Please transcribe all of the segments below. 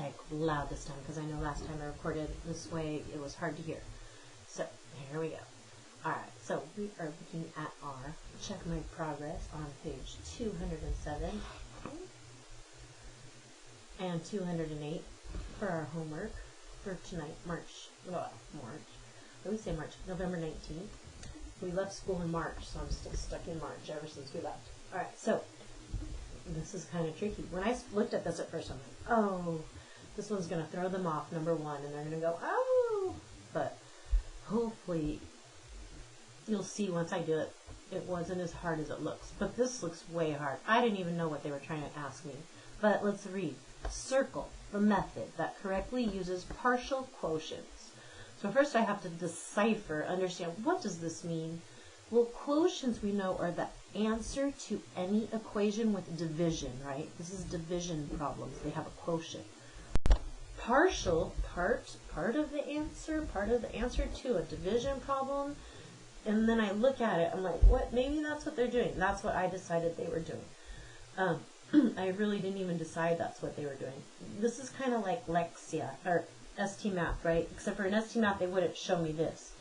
like loud this time because I know last time I recorded this way it was hard to hear. So here we go. Alright, so we are looking at our check my progress on page 207 and 208 for our homework for tonight, November 19th. We left school in March, so I'm still stuck in March ever since we left. Alright, so this is kind of tricky. When I looked at this at first, I'm like, oh, this one's going to throw them off, number one, and they're going to go, oh. But hopefully you'll see once I do it, it wasn't as hard as it looks. But this looks way hard. I didn't even know what they were trying to ask me. But let's read. Circle the method that correctly uses partial quotients. So first I have to decipher, understand, what does this mean? Well, quotients we know are the answer to any equation with division, right? This is division problems. They have a quotient. Partial, part of the answer to a division problem. And then I look at it, I'm like, what? Maybe that's what they're doing. That's what I decided they were doing. I really didn't even decide that's what they were doing. This is kind of like Lexia, or ST Math, right? Except for in ST Math, they wouldn't show me this.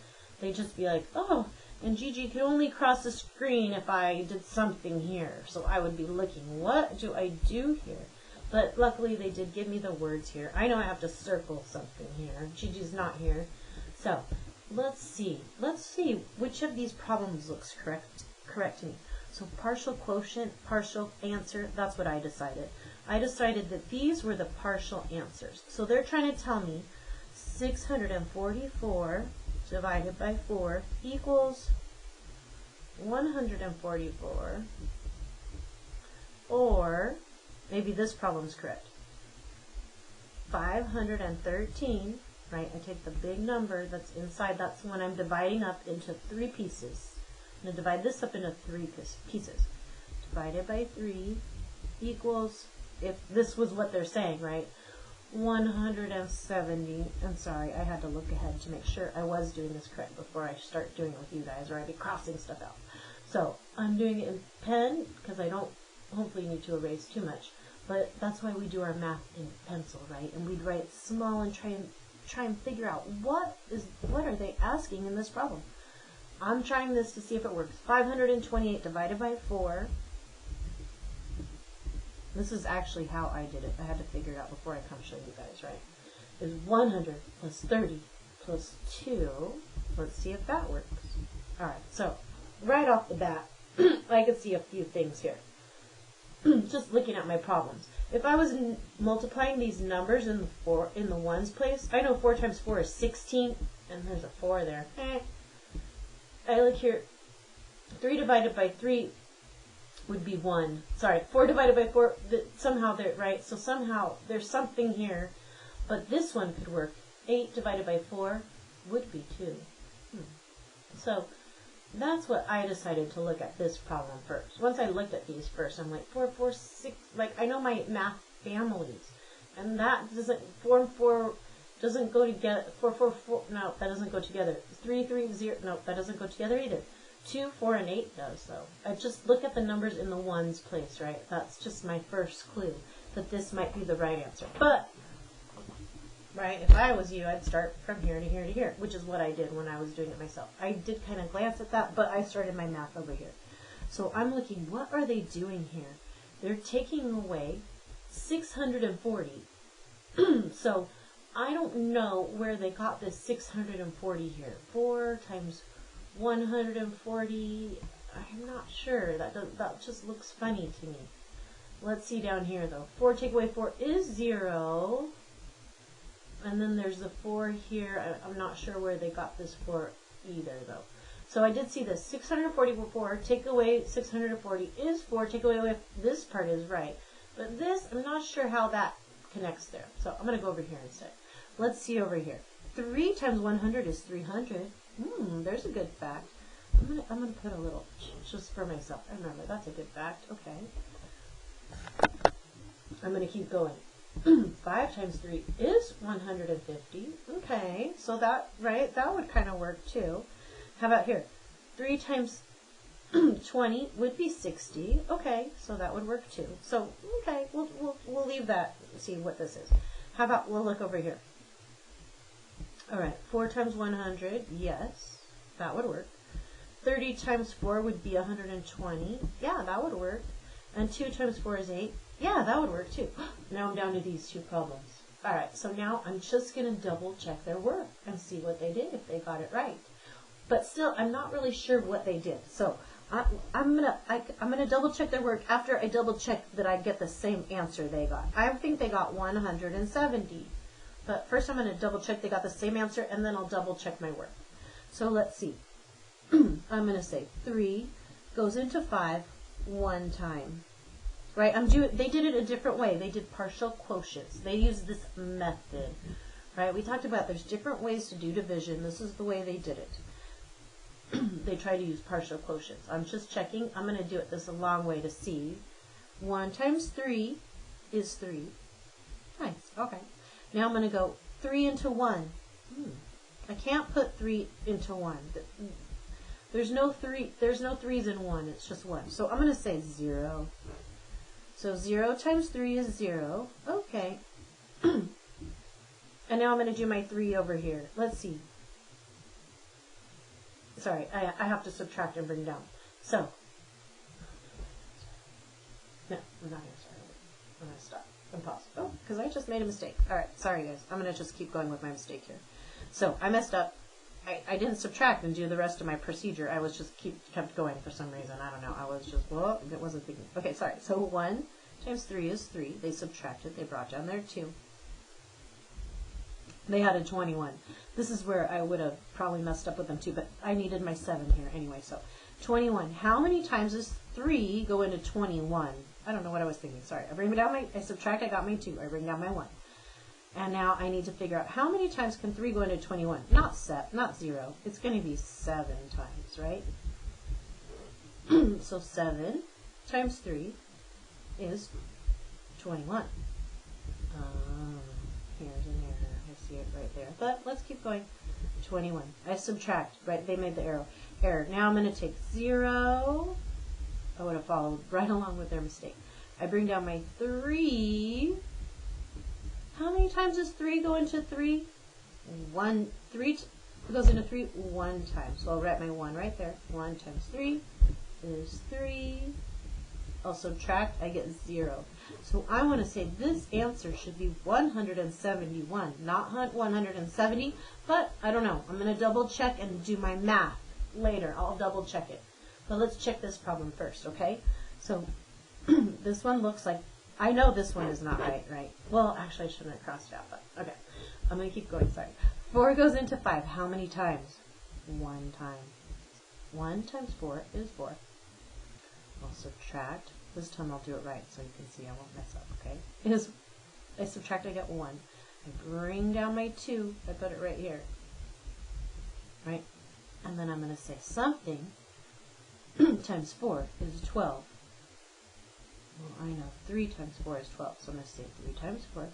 They'd just be like, oh, and Gigi could only cross the screen if I did something here. So I would be looking, what do I do here? But luckily, they did give me the words here. I know I have to circle something here. Gigi's not here. So let's see which of these problems looks correct to me. So partial quotient, partial answer, that's what I decided. I decided that these were the partial answers. So they're trying to tell me 644 divided by 4 equals 144, or maybe this problem is correct. 513, right? I take the big number that's inside, that's when I'm dividing up into 3 pieces. I'm going to divide this up into 3 pieces. Divided by 3 equals, if this was what they're saying, right? 170. I'm sorry, I had to look ahead to make sure I was doing this correct before I start doing it with you guys, or I'd be crossing stuff out. So I'm doing it in pen because I don't hopefully need to erase too much. But that's why we do our math in pencil, right? And we'd write small and try and figure out what are they asking in this problem. I'm trying this to see if it works. 528 divided by 4. This is actually how I did it. I had to figure it out before I come show you guys, right? Is 100 plus 30 plus 2. Let's see if that works. All right, so right off the bat, I could see a few things here. Just looking at my problems. If I was multiplying these numbers in the ones place, I know 4 times 4 is 16, and there's a 4 there. I look here, 3 divided by 3 would be 1. Sorry, 4 divided by 4, somehow they're right, so somehow there's something here, but this one could work. 8 divided by 4 would be 2. So that's what I decided to look at this problem first. Once I looked at these first, I'm like, 4, 4, 6, like I know my math families, and that doesn't, 4 and 4 doesn't go together. 4, 4, 4, no, that doesn't go together. 3, 3, 0, no, that doesn't go together either. 2, 4, and 8 does, though. I just look at the numbers in the ones place, right? That's just my first clue that this might be the right answer. But, right, if I was you, I'd start from here to here to here, which is what I did when I was doing it myself. I did kind of glance at that, but I started my math over here. So I'm looking, what are they doing here? They're taking away 640. So I don't know where they got this 640 here. 4 times 140, I'm not sure. That just looks funny to me. Let's see down here though. 4 take away 4 is 0. And then there's the 4 here. I'm not sure where they got this 4 either though. So I did see this. 644 take away 640 is 4. Take away this part is right. But this, I'm not sure how that connects there. So I'm going to go over here instead. Let's see over here. 3 times 100 is 300. There's a good fact. I'm gonna put a little just for myself. I remember that's a good fact. Okay. I'm gonna keep going. 5 times 3 is 150. Okay, so that would kind of work too. How about here? 3 times 20 would be 60. Okay, so that would work too. So okay, we'll leave that. See what this is. How about we'll look over here. All right, 4 times 100, yes, that would work. 30 times 4 would be 120. Yeah, that would work. And 2 times 4 is 8. Yeah, that would work too. Now I'm down to these two problems. All right, so now I'm just going to double check their work and see what they did, if they got it right. But still, I'm not really sure what they did. So I'm gonna double check their work after I double check that I get the same answer they got. I think they got 170. But first I'm going to double check they got the same answer, and then I'll double check my work. So let's see. I'm going to say 3 goes into 5 one time. Right? They did it a different way. They did partial quotients. They used this method. Right? We talked about there's different ways to do division. This is the way they did it. They try to use partial quotients. I'm just checking. I'm going to do it this a long way to see. 1 times 3 is 3. Nice. Okay. Now I'm going to go 3 into 1. I can't put 3 into 1. There's no 3's in 1. It's just 1. So I'm going to say 0. So 0 times 3 is 0. Okay. And now I'm going to do my 3 over here. Let's see. Sorry, I have to subtract and bring down. So, no, I'm not going to start. I'm going to stop and pause. Oh, because I just made a mistake. All right, sorry guys. I'm going to just keep going with my mistake here. So, I messed up. I didn't subtract and do the rest of my procedure. I was just kept going for some reason. I don't know. I was just, well, it wasn't thinking. Okay, sorry. So 1 times 3 is 3. They subtracted. They brought down their 2. They had a 21. This is where I would have probably messed up with them too, but I needed my 7 here anyway. So 21. How many times does 3 go into 21? I don't know what I was thinking. Sorry. I subtract, I got my 2. I bring down my 1. And now I need to figure out how many times can 3 go into 21? Not 0. It's going to be 7 times, right? So 7 times 3 is 21. Here's an error. I see it right there. But let's keep going. 21. I subtract. Right? They made the error. Now I'm going to take 0. I would have followed right along with their mistake. I bring down my 3. How many times does 3 go into 3? 1. 3 goes into 3 one time. So I'll write my 1 right there. 1 times 3 is 3. I'll subtract. I get 0. So I want to say this answer should be 171, not 170, but I don't know. I'm going to double check and do my math later. I'll double check it. But let's check this problem first, okay? So this one looks like, I know this one is not right? Well, actually I shouldn't have crossed it out, but okay. I'm going to keep going, sorry. 4 goes into 5. How many times? 1 time. 1 times 4 is 4. I'll subtract. This time I'll do it right so you can see I won't mess up, okay? I subtract, I get 1. I bring down my 2. I put it right here. Right? And then I'm going to say something times 4 is 12. Well, I know 3 times 4 is 12. So I'm going to say 3 times 4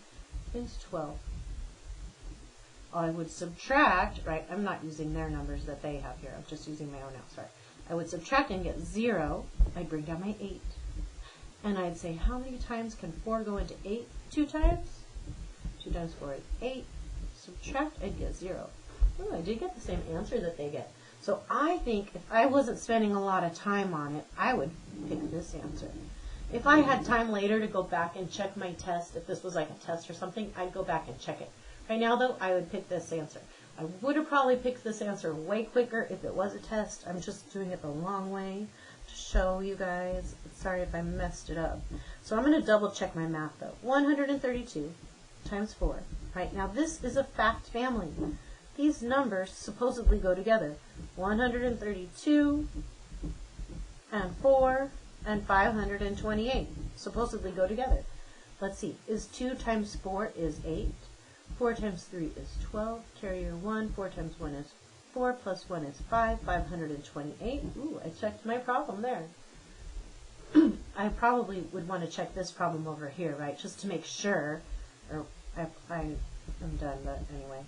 is 12. I would subtract, right? I'm not using their numbers that they have here. I'm just using my own now, sorry. I would subtract and get 0. I'd bring down my 8. And I'd say, how many times can 4 go into 8? 2 times? 2 times 4 is 8. Subtract, I'd get 0. Oh, I did get the same answer that they get. So I think if I wasn't spending a lot of time on it, I would pick this answer. If I had time later to go back and check my test, if this was like a test or something, I'd go back and check it. Right now, though, I would pick this answer. I would have probably picked this answer way quicker if it was a test. I'm just doing it the long way to show you guys. Sorry if I messed it up. So I'm going to double check my math, though. 132 times 4. Right, now this is a fact family. These numbers supposedly go together. 132 and 4 and 528 supposedly go together. Let's see. Is 2 times 4 is 8. 4 times 3 is 12. Carry your 1. 4 times 1 is 4. Plus 1 is 5. 528. Ooh, I checked my problem there. I probably would want to check this problem over here, right? Just to make sure. Or I'm done, but anyway.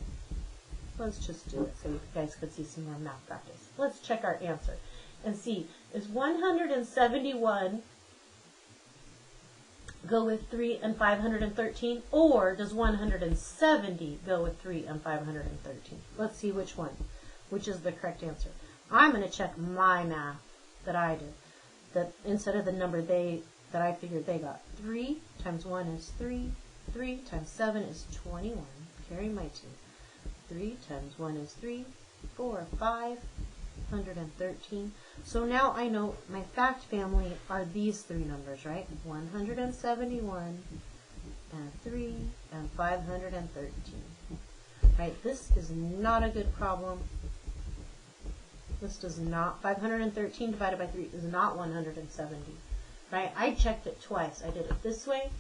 Let's just do it so you guys could see some more math practice. Let's check our answer and see. Is 171 go with 3 and 513, or does 170 go with 3 and 513? Let's see which is the correct answer. I'm going to check my math that I did. That instead of the number that I figured they got. 3 times 1 is 3. 3 times 7 is 21. Carry my 2. 3 times 1 is 3. 4, 513. So now I know my fact family are these three numbers, right? 171 and 3 and 513. Right, this is not a good problem. This does not, 513 divided by 3 is not 170. Right, I checked it twice. I did it this way,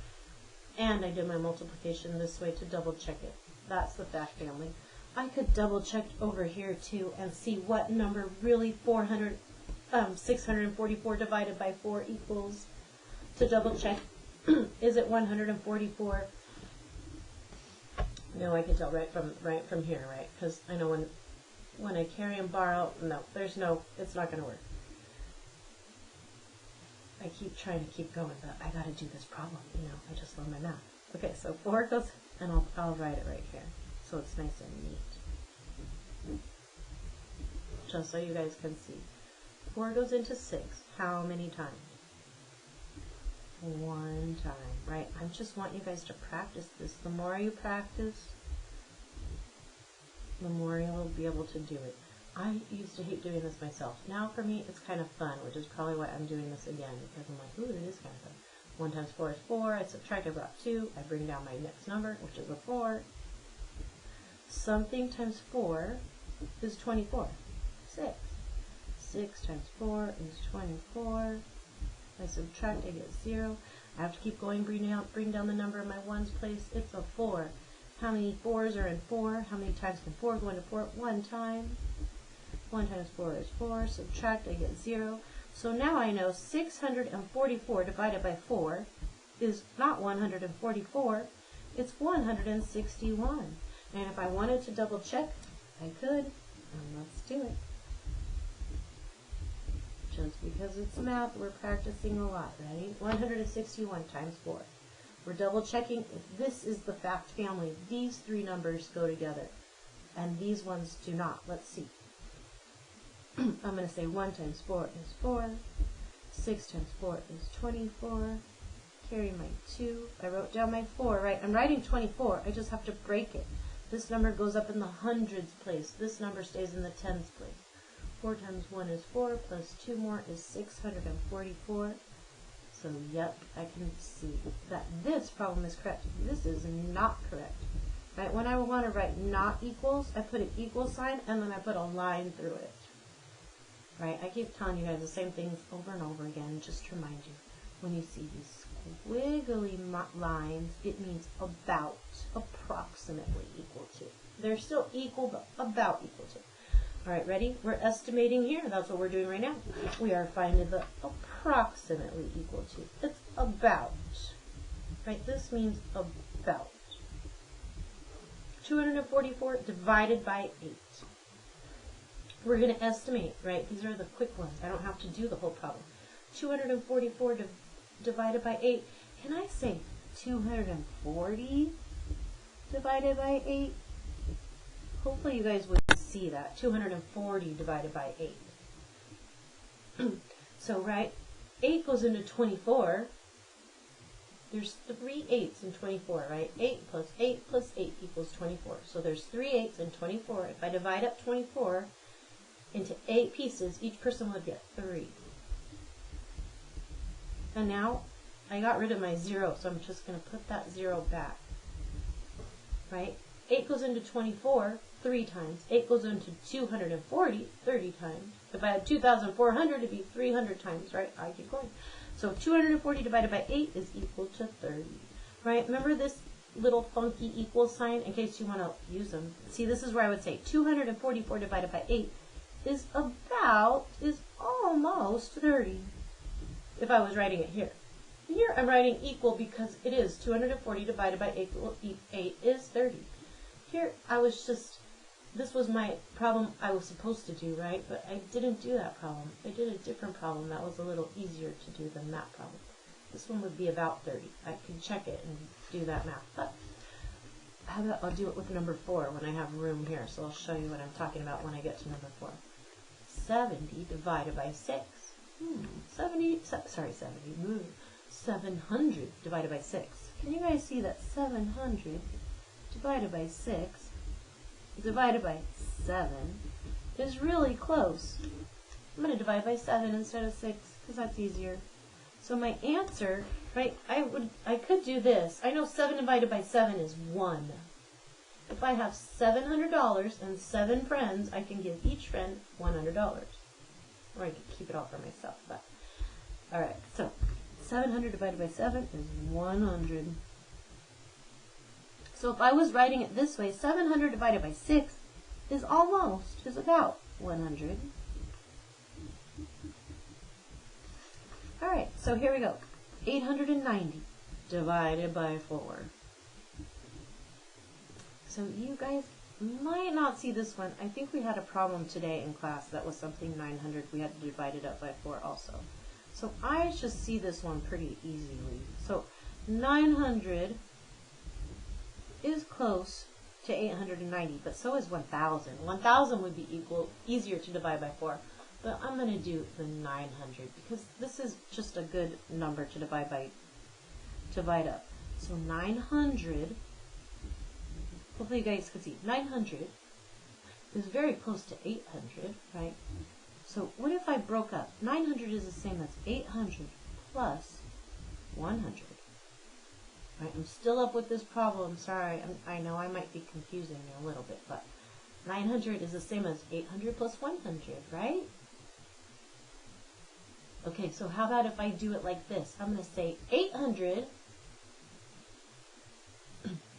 and I did my multiplication this way to double check it. That's the fact family. I could double check over here too and see what number really 644 divided by 4 equals. To double check, is it 144? No, I can tell right from here, right? Because I know when I carry and borrow, no, it's not going to work. I keep trying to keep going, but I got to do this problem. I just love my math. Okay, so 4 goes, and I'll write it right here, so it's nice and neat. Just so you guys can see. 4 goes into 6. How many times? 1 time, right? I just want you guys to practice this. The more you practice, the more you'll be able to do it. I used to hate doing this myself. Now for me, it's kind of fun, which is probably why I'm doing this again, because I'm like, ooh, it is kind of fun. 1 times 4 is 4. I subtract, I brought 2. I bring down my next number, which is a 4. Something times 4 is 24. 6. 6 times 4 is 24. I subtract, I get 0. I have to keep going, bring down the number in my ones place. It's a 4. How many 4s are in 4? How many times can 4 go into 4? 1 time. 1 times 4 is 4. Subtract, I get 0. So now I know 644 divided by 4 is not 144. It's 161. And if I wanted to double check, I could. And let's do it. Just because it's math, we're practicing a lot. Ready? 161 times 4. We're double checking if this is the fact family. These three numbers go together, and these ones do not. Let's see. I'm going to say 1 times 4 is 4. 6 times 4 is 24. Carry my 2. I wrote down my 4, right? I'm writing 24. I just have to break it. This number goes up in the hundreds place. This number stays in the tens place. 4 times 1 is 4, plus 2 more is 644. So, yep, I can see that this problem is correct. This is not correct. Right? When I want to write not equals, I put an equal sign, and then I put a line through it. Right? I keep telling you guys the same things over and over again, just to remind you. When you see these squiggly lines, it means about, approximately equal to. They're still equal, but about equal to. All right, ready? We're estimating here. That's what we're doing right now. We are finding the approximately equal to. It's about. Right? This means about. 244 divided by 8. We're going to estimate, right? These are the quick ones. I don't have to do the whole problem. 244 divided by 8. Can I say 240 divided by 8? Hopefully you guys would see that. 240 divided by 8. So, right, 8 goes into 24. There's 3 8s in 24, right? 8 plus 8 plus 8 equals 24. So there's 3 8s in 24. If I divide up 24 into 8 pieces, each person would get 3. And now I got rid of my 0, so I'm just going to put that 0 back. Right? 8 goes into 24 3 times. 8 goes into 240 30 times. If I had 2,400, it'd be 300 times, right? I keep going. So 240 divided by 8 is equal to 30. Right? Remember this little funky equal sign in case you want to use them. See, this is where I would say 244 divided by 8 is almost 30. If I was writing it here. Here I'm writing equal because it is 240 divided by 8 is 30. Here this was my problem I was supposed to do, right? But I didn't do that problem. I did a different problem that was a little easier to do than that problem. This one would be about 30. I can check it and do that math. But how about I'll do it with number 4 when I have room here. So I'll show you what I'm talking about when I get to number 4. 70 divided by 6. 700 divided by 6. Can you guys see that 700 divided by 6 divided by 7 is really close? I'm going to divide by 7 instead of 6 because that's easier. So my answer, right, I could do this. I know 7 divided by 7 is 1. If I have $700 and 7 friends, I can give each friend $100. Or I could keep it all for myself. But all right, so 700 divided by 7 is 100. So if I was writing it this way, 700 divided by 6 is about 100. All right, so here we go. 890 divided by 4. So you guys might not see this one. I think we had a problem today in class that was something 900. We had to divide it up by 4 also. So I just see this one pretty easily. So 900 is close to 890, but so is 1,000. 1,000 would be easier to divide by 4, but I'm going to do the 900 because this is just a good number to divide up. So 900, hopefully you guys can see, 900 is very close to 800, right? So what if I broke up? 900 is the same as 800 plus 100. Right, I'm still up with this problem. Sorry, I know I might be confusing you a little bit, but 900 is the same as 800 plus 100, right? Okay, so how about if I do it like this? I'm going to say 800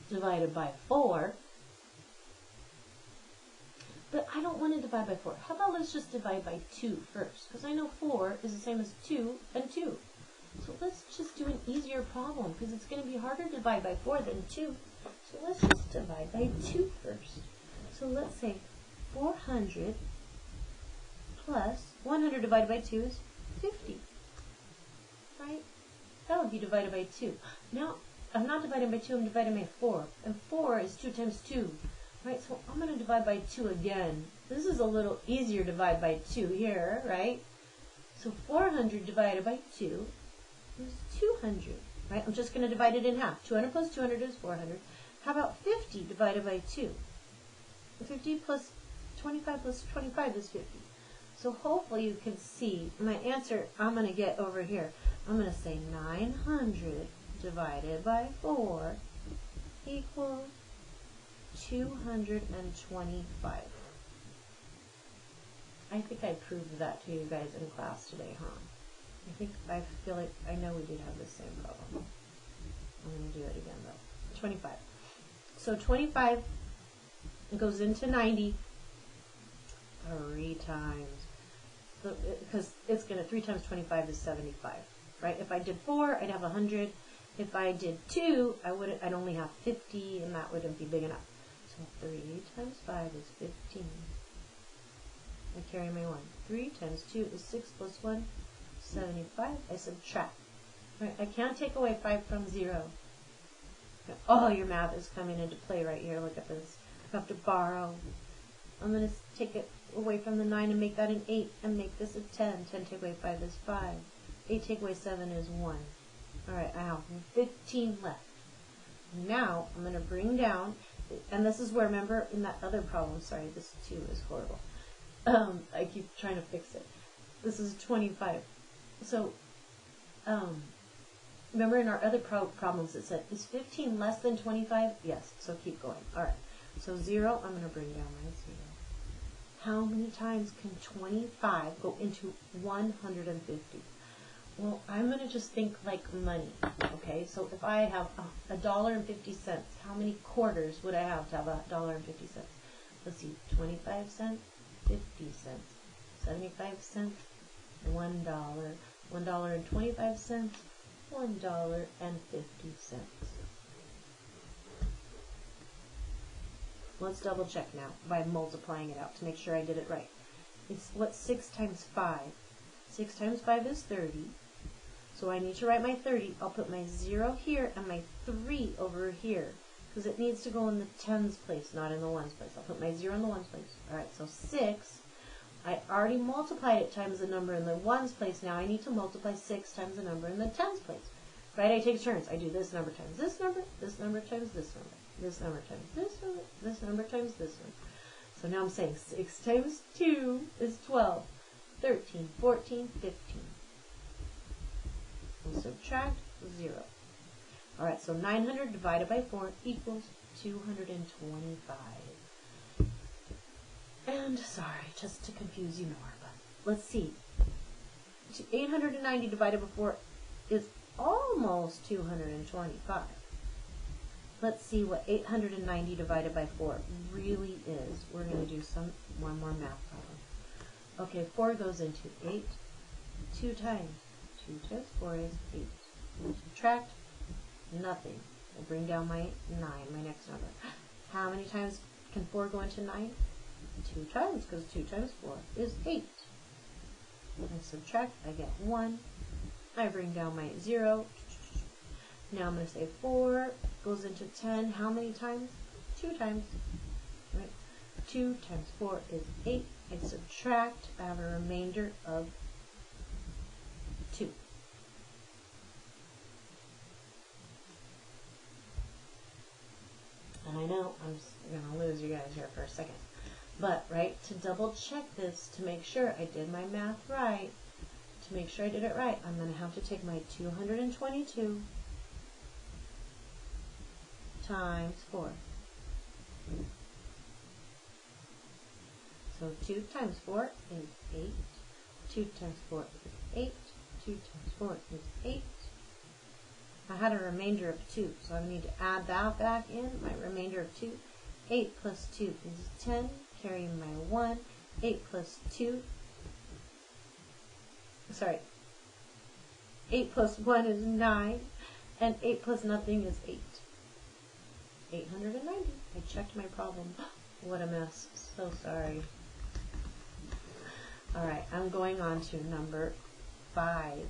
divided by 4, but I don't want to divide by 4. How about let's just divide by 2 first? Because I know 4 is the same as 2 and 2. So let's just do an easier problem because it's going to be harder to divide by 4 than 2. So let's just divide by 2 first. So let's say 400 plus 100 divided by 2 is 50. Right? That would be divided by 2. Now, I'm not dividing by 2, I'm dividing by 4. And 4 is 2 times 2. Right? So I'm going to divide by 2 again. This is a little easier to divide by 2 here, right? So 400 divided by 2 is 200, right? I'm just going to divide it in half. 200 plus 200 is 400. How about 50 divided by 2? 50 plus 25 plus 25 is 50. So hopefully you can see my answer I'm going to get over here. I'm going to say 900 divided by 4 equals 225. I think I proved that to you guys in class today, huh? I feel like I know we did have the same problem. I'm going to do it again though. 25. So 25 goes into 90 3 times. Because it's going to 3 times 25 is 75, right? If I did 4, I'd have 100. If I did 2, I'd only have 50, and that wouldn't be big enough. So 3 times 5 is 15. I carry my 1. 3 times 2 is 6 plus 1. 75, I subtract. Right, I can't take away 5 from 0. Oh, your math is coming into play right here. Look at this. I have to borrow. I'm going to take it away from the 9 and make that an 8 and make this a 10. 10 take away 5 is 5. 8 take away 7 is 1. Alright, I have 15 left. Now, I'm going to bring down, and this is where, remember, in that other problem, sorry, this 2 is horrible. I keep trying to fix it. This is 25. So, remember in our other problems it said, is 15 less than 25? Yes, so keep going. Alright, so 0, I'm going to bring down my 0. How many times can 25 go into 150? Well, I'm going to just think like money, okay? So if I have $1.50, how many quarters would I have to have $1.50? Let's see, 25 cents, 50 cents, 75 cents, $1, $1.25, $1.50. Let's double check now by multiplying it out to make sure I did it right. What's 6 times 5? 6 times 5 is 30. So I need to write my 30. I'll put my 0 here and my 3 over here, because it needs to go in the tens place, not in the ones place. I'll put my 0 in the ones place. Alright, so 6. I already multiplied it times the number in the ones place. Now I need to multiply 6 times the number in the tens place. Right? I take turns. I do this number times this number times this number, this number times this number, this number times this one. So now I'm saying 6 times 2 is 12, 13, 14, 15. We'll subtract 0. Alright, so 900 divided by 4 equals 225. And sorry, just to confuse you more, but let's see. 890 divided by 4 is almost 225. Let's see what 890 divided by 4 really is. We're going to do one more math problem. Okay, 4 goes into 8. 2 times 4 is 8. Subtract nothing. I'll bring down my 9, my next number. How many times can 4 go into 9? 2 times, because 2 times 4 is 8. I subtract, I get 1. I bring down my 0. Now I'm going to say 4 goes into 10. How many times? 2 times. Right? 2 times 4 is 8. I subtract. I have a remainder of 2. And I know I'm going to lose you guys here for a second. But, right, to double check this, to make sure I did my math right, to make sure I did it right, I'm going to have to take my 222 times 4. So 2 times 4 is 8. 2 times 4 is 8. 2 times 4 is 8. I had a remainder of 2, so I need to add that back in, my remainder of 2. 8 plus 2 is 10. Carry my 1. 8 plus 2. Sorry. 8 plus 1 is 9. And 8 plus nothing is 8. 890. I checked my problem. What a mess. So sorry. Alright, I'm going on to number 5.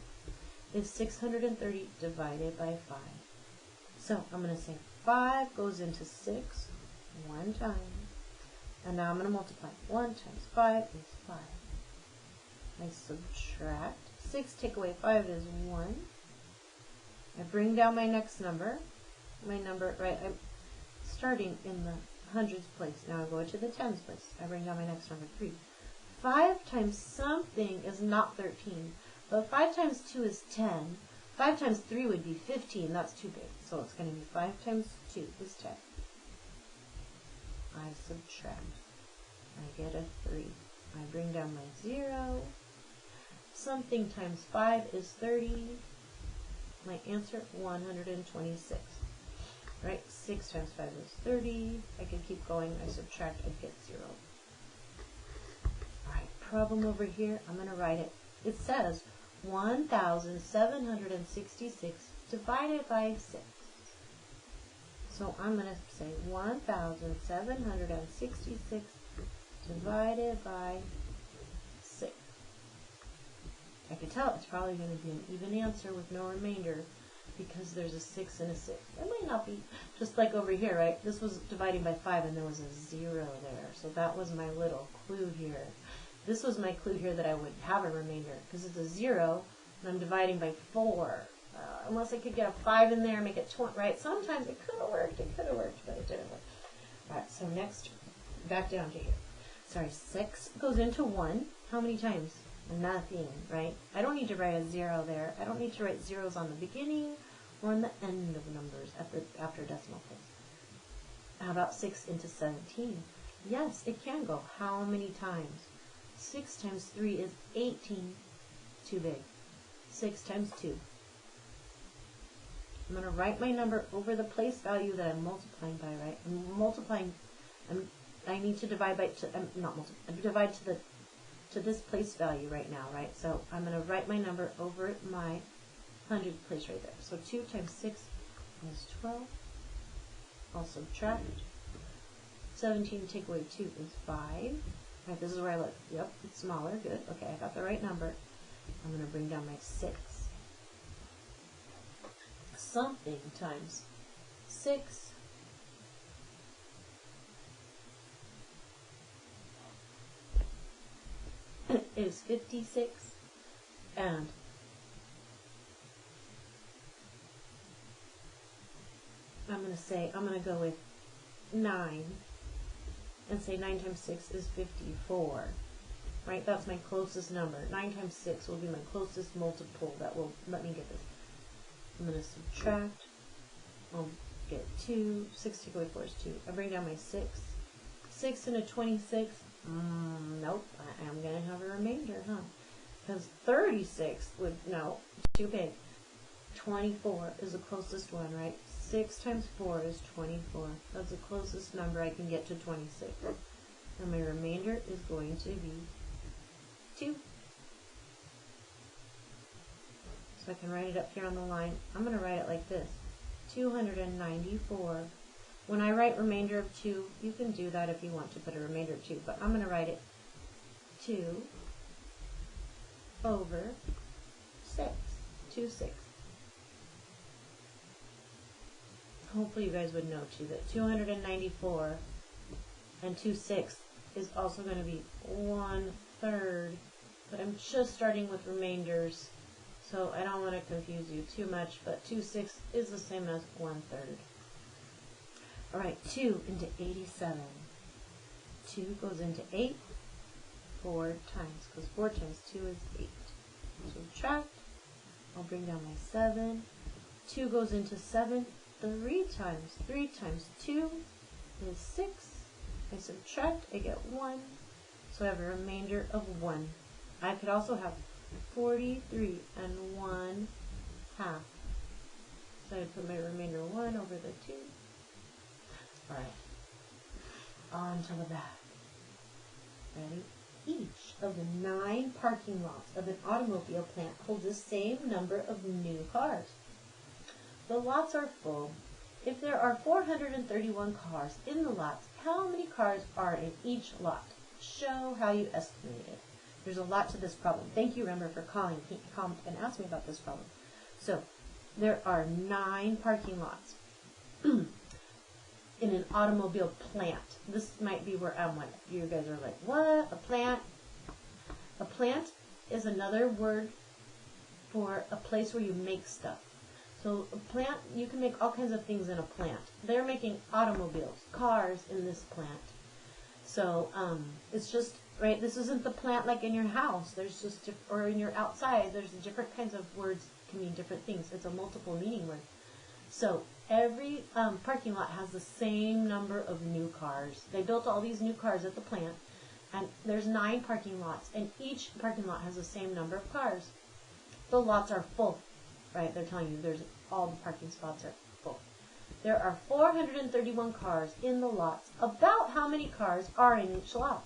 Is 630 divided by 5? So I'm going to say 5 goes into 6 one time. And now I'm going to multiply. 1 times 5 is 5. I subtract. 6 take away 5 is 1. I bring down my next number. My number, right, I'm starting in the hundreds place. Now I go to the tens place. I bring down my next number, 3. 5 times something is not 13. But 5 times 2 is 10. 5 times 3 would be 15. That's too big. So it's going to be 5 times 2 is 10. I subtract. I get a 3. I bring down my 0. Something times 5 is 30. My answer, 126. Right? 6 times 5 is 30. I can keep going. I subtract. I get 0. Alright, problem over here. I'm going to write it. It says 1,766 divided by 6. So I'm going to say 1,766 divided by 6. I can tell it's probably going to be an even answer with no remainder because there's a 6 and a 6. It might not be, just like over here, right? This was dividing by 5 and there was a 0 there. So that was my little clue here. This was my clue here that I would have a remainder because it's a 0 and I'm dividing by 4. Unless I could get a 5 in there and make it 20, right? Sometimes it could have worked, but it didn't work. Alright, so next, back down to here. Sorry, 6 goes into 1. How many times? Nothing, right? I don't need to write a 0 there. I don't need to write zeros on the beginning or on the end of numbers after decimal place. How about 6 into 17? Yes, it can go. How many times? 6 times 3 is 18. Too big. 6 times 2. I'm going to write my number over the place value that I'm multiplying by, right? I'm multiplying, I need to divide by, divide to this place value right now, right? So I'm going to write my number over my hundredth place right there. So 2 times 6 is 12. I'll subtract. 17 take away 2 is 5. Right, this is where I look. Yep, it's smaller. Good. Okay, I got the right number. I'm going to bring down my 6. something times 6 is 56, and I'm going to go with 9 and say 9 times 6 is 54. Right? That's my closest number. 9 times 6 will be my closest multiple that will let me get this. I'm going to subtract. I'll get 2. 6 take away 4 is 2. I bring down my 6. 6 into 26. Nope. I am going to have a remainder, huh? Because 36 would, no, too big. 24 is the closest one, right? 6 times 4 is 24. That's the closest number I can get to 26. And my remainder is going to be 2. So I can write it up here on the line. I'm going to write it like this. 294. When I write remainder of 2, you can do that if you want to put a remainder of 2, but I'm going to write it 2 over 6. 2 6. Hopefully you guys would know too that 294 and 2 6 is also going to be 1/3, but I'm just starting with remainders, so I don't want to confuse you too much, but 2 6 is the same as 1/3. Alright, 2 into 87. 2 goes into 8 4 times, because 4 times 2 is 8. Subtract. I'll bring down my 7. 2 goes into 7 3 times. 3 times 2 is 6. I subtract, I get 1. So I have a remainder of 1. I could also have 43 and 1/2. So I put my remainder 1 over the 2. Alright, on to the back. Ready? Each of the 9 parking lots of an automobile plant holds the same number of new cars. The lots are full. If there are 431 cars in the lots, how many cars are in each lot? Show how you estimate it. There's a lot to this problem. Thank you, Rember, for calling and ask me about this problem. So, there are 9 parking lots in an automobile plant. This might be where I'm like, you guys are like, what? A plant? A plant is another word for a place where you make stuff. So a plant, you can make all kinds of things in a plant. They're making automobiles, cars in this plant. So it's just, right, this isn't the plant like in your house. There's just, or in your outside, there's different kinds of words can mean different things. It's a multiple meaning word. So every parking lot has the same number of new cars. They built all these new cars at the plant, and there's 9 parking lots, and each parking lot has the same number of cars. The lots are full, right? They're telling you there's all the parking spots are full. There are 431 cars in the lots. About how many cars are in each lot?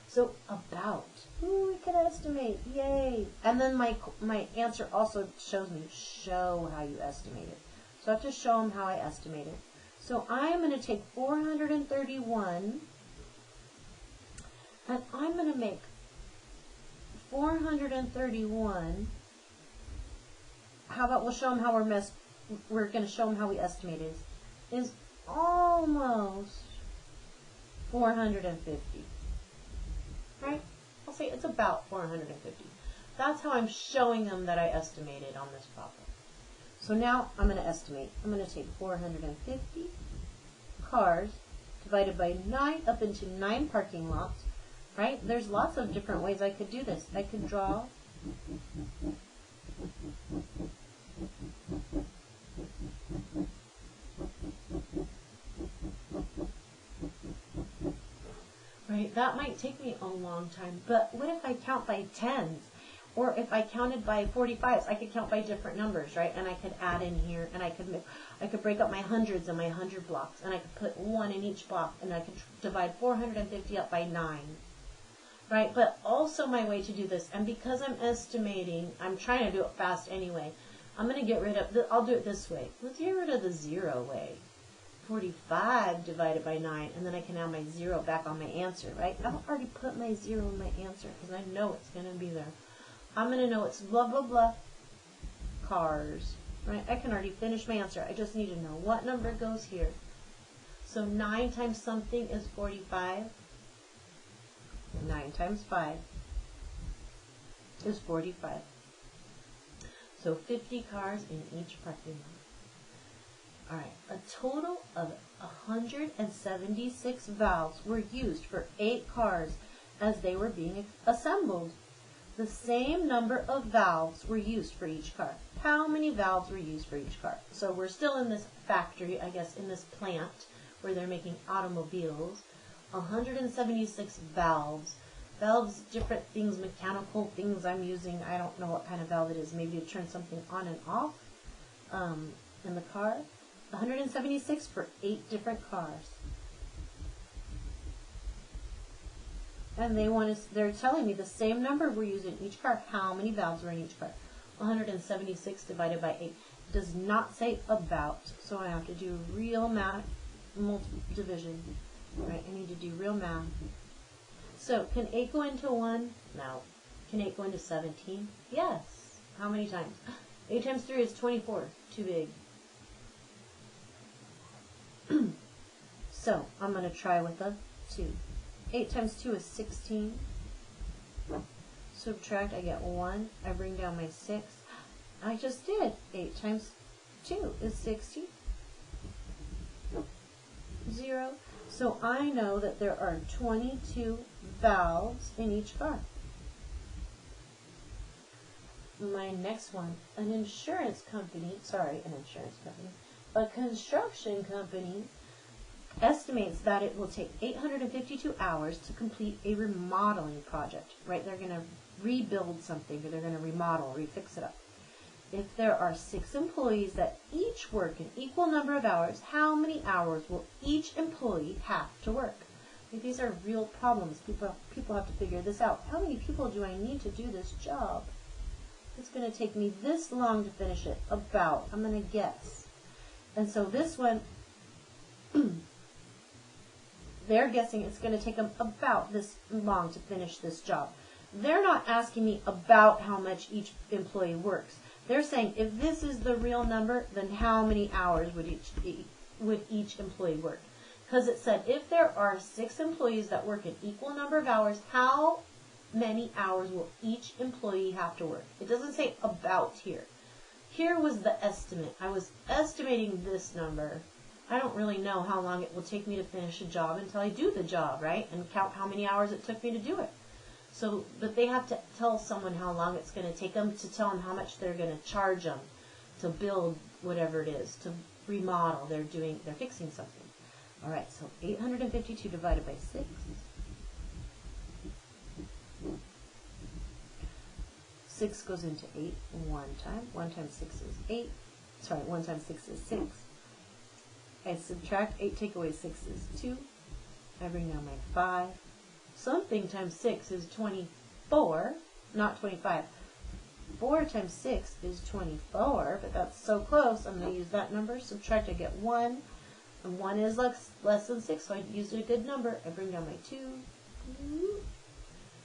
So about. Ooh, we can estimate. Yay! And then my answer also shows me, show how you estimate it. So I have to show them how I estimate it. So I'm going to take 431, and I'm going to make 431. How about we'll show them how we're going to show them how we estimate it. Is almost 450. Right? I'll say it's about 450. That's how I'm showing them that I estimated on this problem. So now I'm going to estimate. I'm going to take 450 cars divided by 9 up into 9 parking lots. Right? There's lots of different ways I could do this. I could draw right? That might take me a long time, but what if I count by tens? Or if I counted by 45s, I could count by different numbers, right? And I could add in here, and I could break up my hundreds and my 100 blocks, and I could put 1 in each block, and I could divide 450 up by 9. Right? But also my way to do this, and because I'm estimating, I'm trying to do it fast anyway, I'm going to get rid of, I'll do it this way. Let's get rid of the 0 way. 45 divided by 9, and then I can add my 0 back on my answer, right? I've already put my 0 in my answer because I know it's going to be there. I'm going to know it's blah, blah, blah, cars. right? I can already finish my answer. I just need to know what number goes here. So 9 times something is 45. 9 times 5 is 45. So 50 cars in each parking lot. All right, a total of 176 valves were used for 8 cars as they were being assembled. The same number of valves were used for each car. How many valves were used for each car? So we're still in this factory, I guess, in this plant where they're making automobiles. 176 valves. Valves, different things, mechanical things I'm using. I don't know what kind of valve it is. Maybe to turn something on and off in the car. 176 for 8 different cars. And they're telling me the same number we're using in each car. How many valves were in each car? 176 divided by 8. It does not say about, so I have to do real math, multiple division. Right, I need to do real math. So, can 8 go into 1? No. Can 8 go into 17? Yes. How many times? 8 times 3 is 24. Too big. So, I'm going to try with a 2. 8 times 2 is 16. Subtract, I get 1. I bring down my 6. I just did. 8 times 2 is 60. 0. So I know that there are 22 valves in each car. My next one, a construction company estimates that it will take 852 hours to complete a remodeling project, right? They're going to rebuild something, or they're going to remodel, refix it up. If there are 6 employees that each work an equal number of hours, how many hours will each employee have to work? These are real problems. People have to figure this out. How many people do I need to do this job? It's going to take me this long to finish it. About. I'm going to guess. And so this one, they're guessing it's going to take them about this long to finish this job. They're not asking me about how much each employee works. They're saying, if this is the real number, then how many hours would each employee work? Because it said, if there are 6 employees that work an equal number of hours, how many hours will each employee have to work? It doesn't say about here. Here was the estimate. I was estimating this number. I don't really know how long it will take me to finish a job until I do the job, right? And count how many hours it took me to do it. So, but they have to tell someone how long it's going to take them to tell them how much they're going to charge them to build whatever it is, to remodel. They're fixing something. All right, so 852 divided by 6. 6 goes into 8 one time. 1 times 6 is 8. Sorry, 1 times 6 is 6. I subtract 8, take away 6 is 2. I bring down my 5. Something times 6 is 24, not 25. 4 times 6 is 24, but that's so close, I'm going to use that number. Subtract, I get 1. And 1 is less than 6, so I used a good number. I bring down my 2.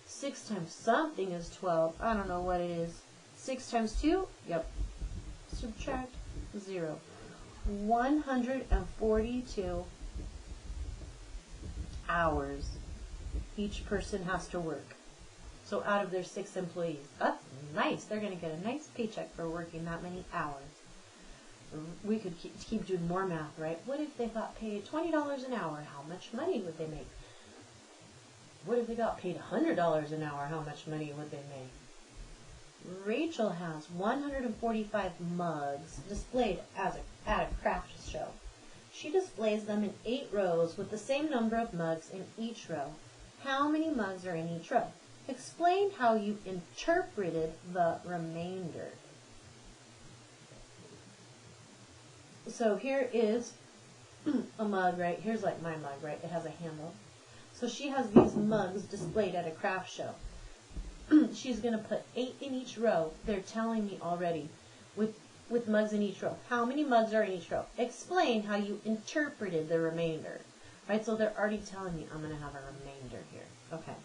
6 times something is 12. I don't know what it is. 6 times 2? Yep. Subtract 0. 142 hours each person has to work. So out of their 6 employees. That's nice. They're going to get a nice paycheck for working that many hours. We could keep doing more math, right? What if they got paid $20 an hour? How much money would they make? What if they got paid $100 an hour? How much money would they make? Rachel has 145 mugs displayed at a craft show. She displays them in 8 rows with the same number of mugs in each row. How many mugs are in each row? Explain how you interpreted the remainder. So here is a mug, right? Here's like my mug, right? It has a handle. So she has these mugs displayed at a craft show. She's going to put 8 in each row. They're telling me already with mugs in each row. How many mugs are in each row? Explain how you interpreted the remainder. Right? So they're already telling me I'm going to have a remainder here. Okay.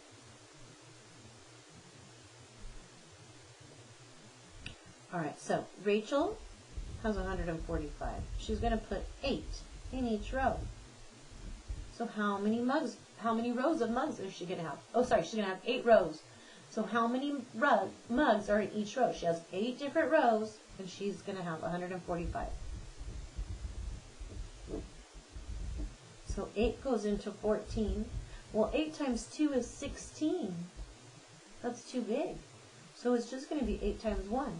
All right. So Rachel has 145. She's going to put 8 in each row. So how many rows of mugs is she going to have? Oh, sorry, she's going to have 8 rows. So how many mugs are in each row? She has 8 different rows, and she's going to have 145. So 8 goes into 14. Well, 8 times 2 is 16. That's too big. So it's just going to be 8 times 1.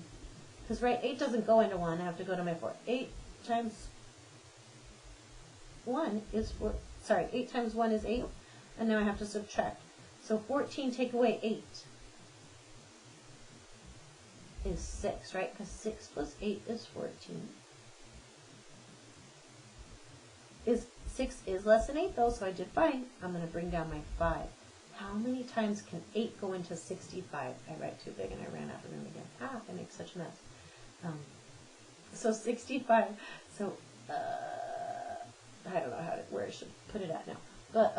Because, right, 8 doesn't go into 1. I have to go to my 4. 8 times 1 is 4. Sorry, 8 times 1 is 8. And now I have to subtract. So 14 take away 8 is 6, right? Because 6 plus 8 is 14. 6 is less than 8, though, so I did fine. I'm going to bring down my 5. How many times can 8 go into 65? I write too big and I ran out of room again. I make such a mess. So 65. So, I don't know where I should put it at now. But,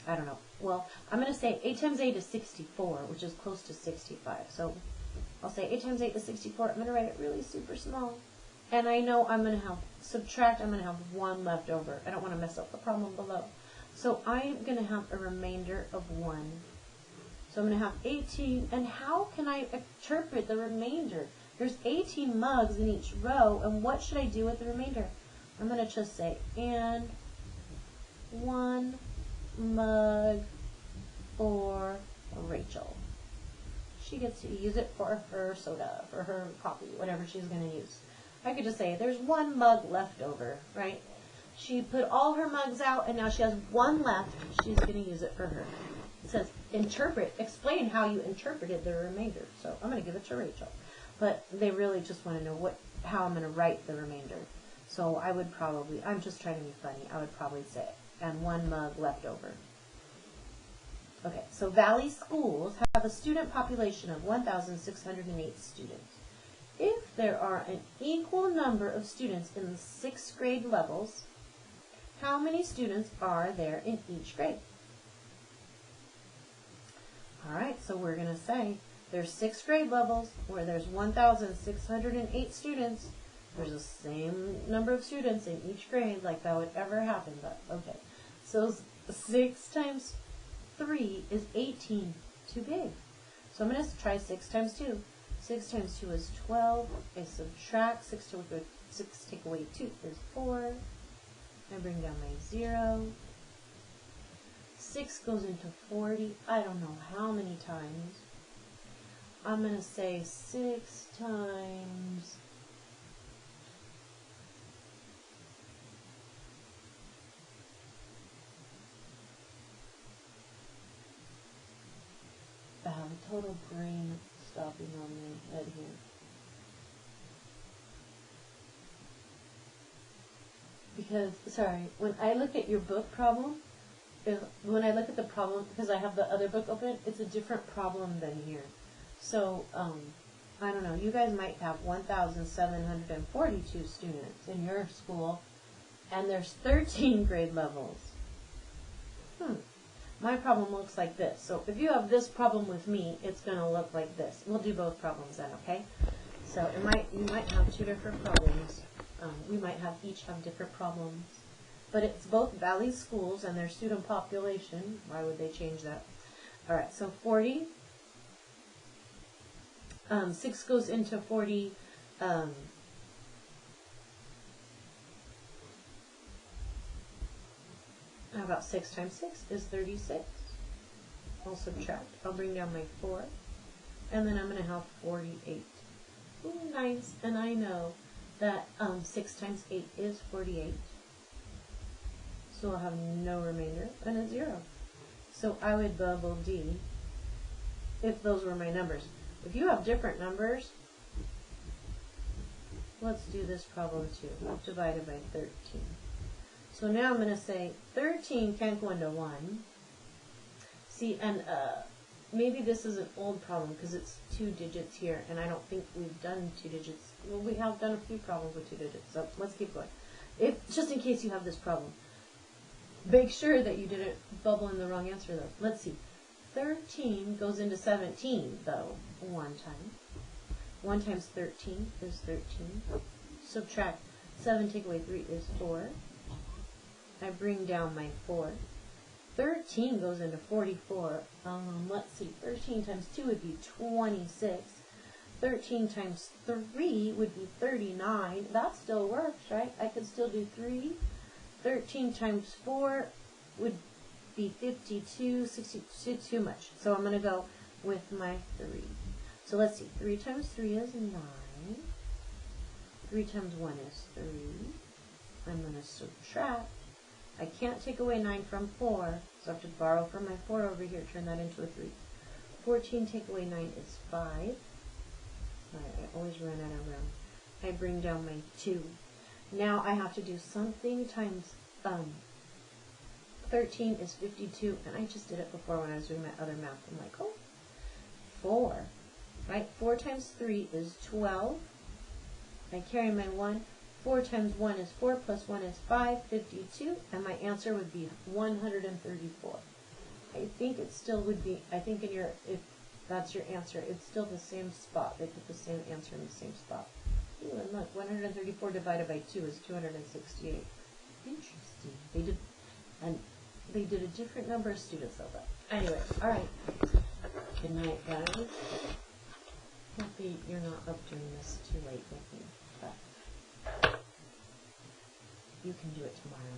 I don't know. Well, I'm going to say 8 times 8 is 64, which is close to 65. So, I'll say 8 times 8 is 64. I'm going to write it really super small. And I know I'm going to have, subtract, I'm going to have 1 left over. I don't want to mess up the problem below. So I'm going to have a remainder of 1. So I'm going to have 18. And how can I interpret the remainder? There's 18 mugs in each row. And what should I do with the remainder? I'm going to just say, and 1 mug for Rachel. She gets to use it for her soda, for her coffee, whatever she's going to use. I could just say, there's 1 mug left over, right? She put all her mugs out, and now she has 1 left. She's going to use it for her. It says, explain how you interpreted the remainder. So I'm going to give it to Rachel. But they really just want to know how I'm going to write the remainder. So I would probably, I'm just trying to be funny, I would probably say, and 1 mug left over. Okay, so Valley schools have a student population of 1,608 students. If there are an equal number of students in the 6th grade levels, how many students are there in each grade? Alright, so we're going to say there's 6th grade levels where there's 1,608 students. There's the same number of students in each grade, like that would ever happen, but okay. So 6 times 3 is 18. Too big. So I'm going to try 6 times 2. 6 times 2 is 12. I subtract. 6 take away 2 is 4. I bring down my 0. 6 goes into 40. I don't know how many times. I'm going to say 6 times... total brain stopping on my head here. Because, sorry, when I look at your book problem, when I look at the problem, because I have the other book open, it's a different problem than here. So, I don't know, you guys might have 1,742 students in your school, and there's 13 grade levels. My problem looks like this. So if you have this problem with me, it's going to look like this. We'll do both problems then, okay? So you might have 2 different problems. We might each have different problems. But it's both Valley schools and their student population. Why would they change that? All right, so 40. 6 goes into 40. How about 6 times 6 is 36. I'll subtract. I'll bring down my 4. And then I'm going to have 48. Ooh, nice. And I know that 6 times 8 is 48. So I'll have no remainder and a 0. So I would bubble D if those were my numbers. If you have different numbers, let's do this problem too. Divided by 13. So now I'm going to say 13 can't go into 1. See, and maybe this is an old problem because it's 2 digits here, and I don't think we've done 2 digits. Well, we have done a few problems with 2 digits, so let's keep going. Just in case you have this problem. Make sure that you didn't bubble in the wrong answer, though. Let's see. 13 goes into 17, though, 1 time. 1 times 13 is 13. Subtract 7, take away 3 is 4. I bring down my 4. 13 goes into 44. Let's see, 13 times 2 would be 26. 13 times 3 would be 39. That still works, right? I could still do 3. 13 times 4 would be 52. 62, too much. So I'm going to go with my 3. So let's see, 3 times 3 is 9. 3 times 1 is 3. I'm going to subtract. I can't take away 9 from 4, so I have to borrow from my 4 over here, turn that into a 3. 14 take away 9 is 5. Alright, I always run out of room. I bring down my 2. Now I have to do something times 13 is 52, and I just did it before when I was doing my other math. I'm like, oh, 4. Right? 4 times 3 is 12. I carry my 1. 4 times 1 is 4, plus 1 is 5, 52, and my answer would be 134. I think it still would be, I think in your, if that's your answer, it's still the same spot. They put the same answer in the same spot. Ooh, and look, 134 divided by 2 is 268. Interesting. They did a different number of students of that. Anyway, alright. Good night, guys. Hopefully you're not up doing this too late with me. But you can do it tomorrow.